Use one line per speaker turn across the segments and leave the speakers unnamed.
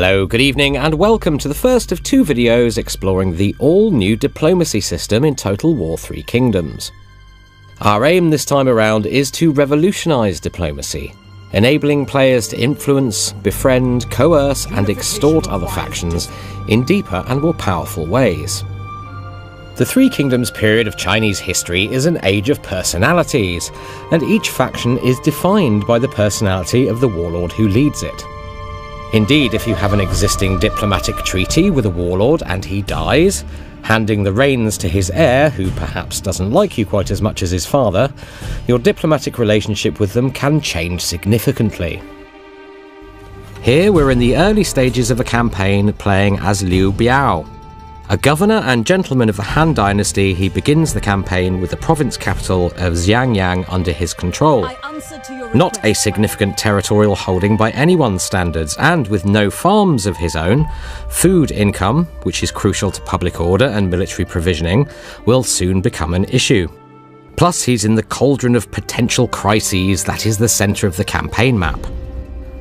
Hello, good evening, and welcome to the first of two videos exploring the all-new diplomacy system in Total War 3 Kingdoms. Our aim this time around is to revolutionise diplomacy, enabling players to influence, befriend, coerce and extort other factions in deeper and more powerful ways. The Three Kingdoms period of Chinese history is an age of personalities, and each faction is defined by the personality of the warlord who leads it. Indeed, if you have an existing diplomatic treaty with a warlord and he dies, handing the reins to his heir, who perhaps doesn't like you quite as much as his father, your diplomatic relationship with them can change significantly. Here we're in the early stages of a campaign playing as Liu Biao. A governor and gentleman of the Han Dynasty, he begins the campaign with the province capital of Xiangyang under his control. Not a significant territorial holding by anyone's standards, and with no farms of his own, food income, which is crucial to public order and military provisioning, will soon become an issue. Plus, he's in the cauldron of potential crises that is the centre of the campaign map.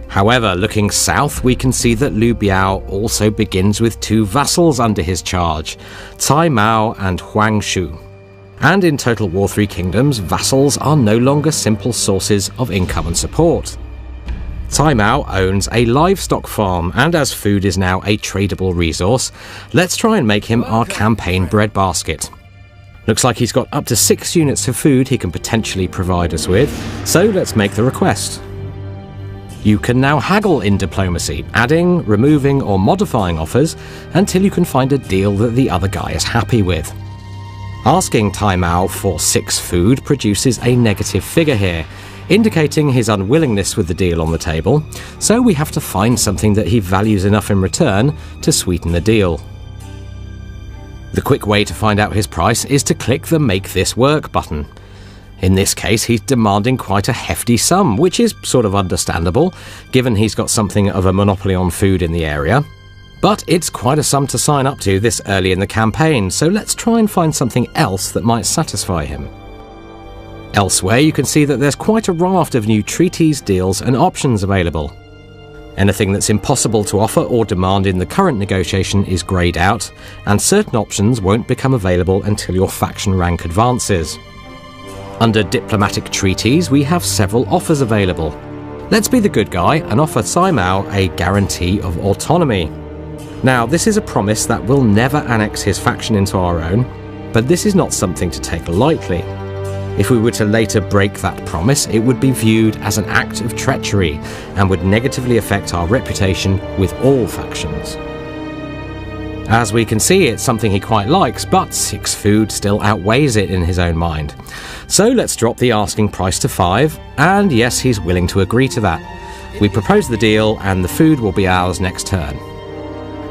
However, looking south, we can see that Liu Biao also begins with two vassals under his charge, Cai Mao and Huang Shu. And in Total War 3 Kingdoms, vassals are no longer simple sources of income and support. Cai Mao owns a livestock farm, and as food is now a tradable resource, let's try and make him our campaign breadbasket. Looks like he's got up to 6 units of food he can potentially provide us with, so let's make the request. You can now haggle in diplomacy, adding, removing or modifying offers until you can find a deal that the other guy is happy with. Asking Cai Mao for 6 food produces a negative figure here, indicating his unwillingness with the deal on the table, so we have to find something that he values enough in return to sweeten the deal. The quick way to find out his price is to click the Make This Work button. In this case, he's demanding quite a hefty sum, which is sort of understandable, given he's got something of a monopoly on food in the area. But it's quite a sum to sign up to this early in the campaign, so let's try and find something else that might satisfy him. Elsewhere, you can see that there's quite a raft of new treaties, deals and options available. Anything that's impossible to offer or demand in the current negotiation is greyed out, and certain options won't become available until your faction rank advances. Under diplomatic treaties, we have several offers available. Let's be the good guy and offer Cai Mao a guarantee of autonomy. Now, this is a promise that we'll never annex his faction into our own, but this is not something to take lightly. If we were to later break that promise, it would be viewed as an act of treachery and would negatively affect our reputation with all factions. As we can see, it's something he quite likes, but 6 food still outweighs it in his own mind. So let's drop the asking price to 5, and yes, he's willing to agree to that. We propose the deal, and the food will be ours next turn.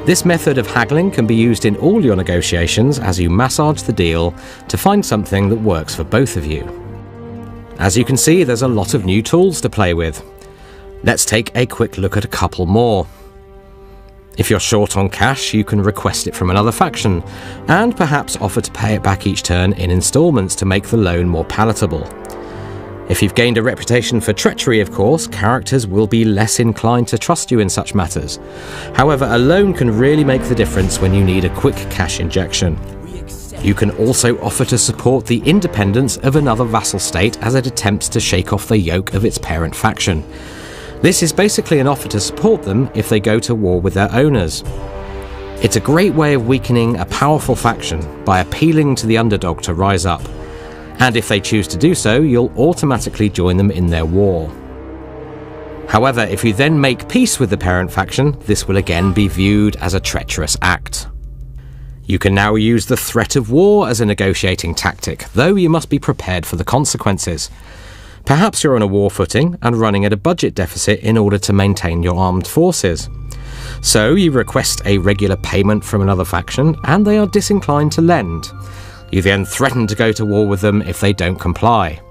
This method of haggling can be used in all your negotiations as you massage the deal to find something that works for both of you. As you can see, there's a lot of new tools to play with. Let's take a quick look at a couple more. If you're short on cash, you can request it from another faction, and perhaps offer to pay it back each turn in installments to make the loan more palatable. If you've gained a reputation for treachery, of course, characters will be less inclined to trust you in such matters. However, a loan can really make the difference when you need a quick cash injection. You can also offer to support the independence of another vassal state as it attempts to shake off the yoke of its parent faction. This is basically an offer to support them if they go to war with their owners. It's a great way of weakening a powerful faction by appealing to the underdog to rise up. And if they choose to do so, you'll automatically join them in their war. However, if you then make peace with the parent faction, this will again be viewed as a treacherous act. You can now use the threat of war as a negotiating tactic, though you must be prepared for the consequences. Perhaps you're on a war footing and running at a budget deficit in order to maintain your armed forces. So you request a regular payment from another faction, and they are disinclined to lend. You then threaten to go to war with them if they don't comply.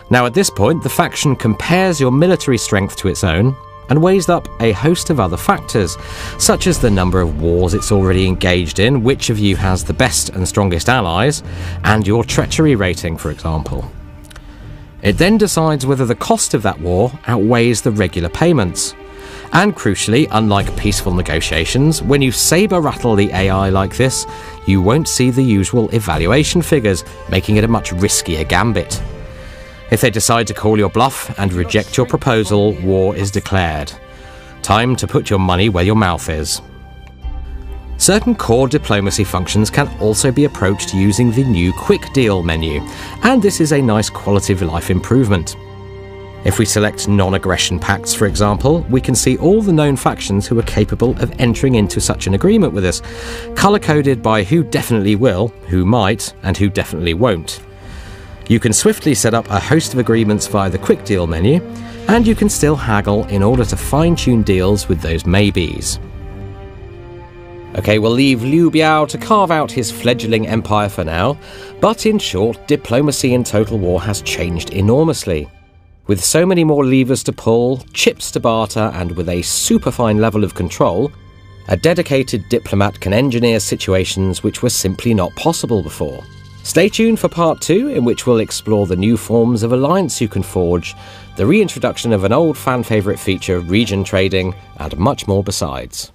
Now at this point, the faction compares your military strength to its own and weighs up a host of other factors, such as the number of wars it's already engaged in, which of you has the best and strongest allies, and your treachery rating, for example. It then decides whether the cost of that war outweighs the regular payments. And crucially, unlike peaceful negotiations, when you saber-rattle the AI like this, you won't see the usual evaluation figures, making it a much riskier gambit. If they decide to call your bluff and reject your proposal, war is declared. Time to put your money where your mouth is. Certain core diplomacy functions can also be approached using the new Quick Deal menu, and this is a nice quality of life improvement. If we select non-aggression pacts, for example, we can see all the known factions who are capable of entering into such an agreement with us, colour-coded by who definitely will, who might, and who definitely won't. You can swiftly set up a host of agreements via the Quick Deal menu, and you can still haggle in order to fine-tune deals with those maybes. Okay, we'll leave Liu Biao to carve out his fledgling empire for now, but in short, diplomacy in Total War has changed enormously. With so many more levers to pull, chips to barter, and with a superfine level of control, a dedicated diplomat can engineer situations which were simply not possible before. Stay tuned for part 2, in which we'll explore the new forms of alliance you can forge, the reintroduction of an old fan favourite feature, region trading, and much more besides.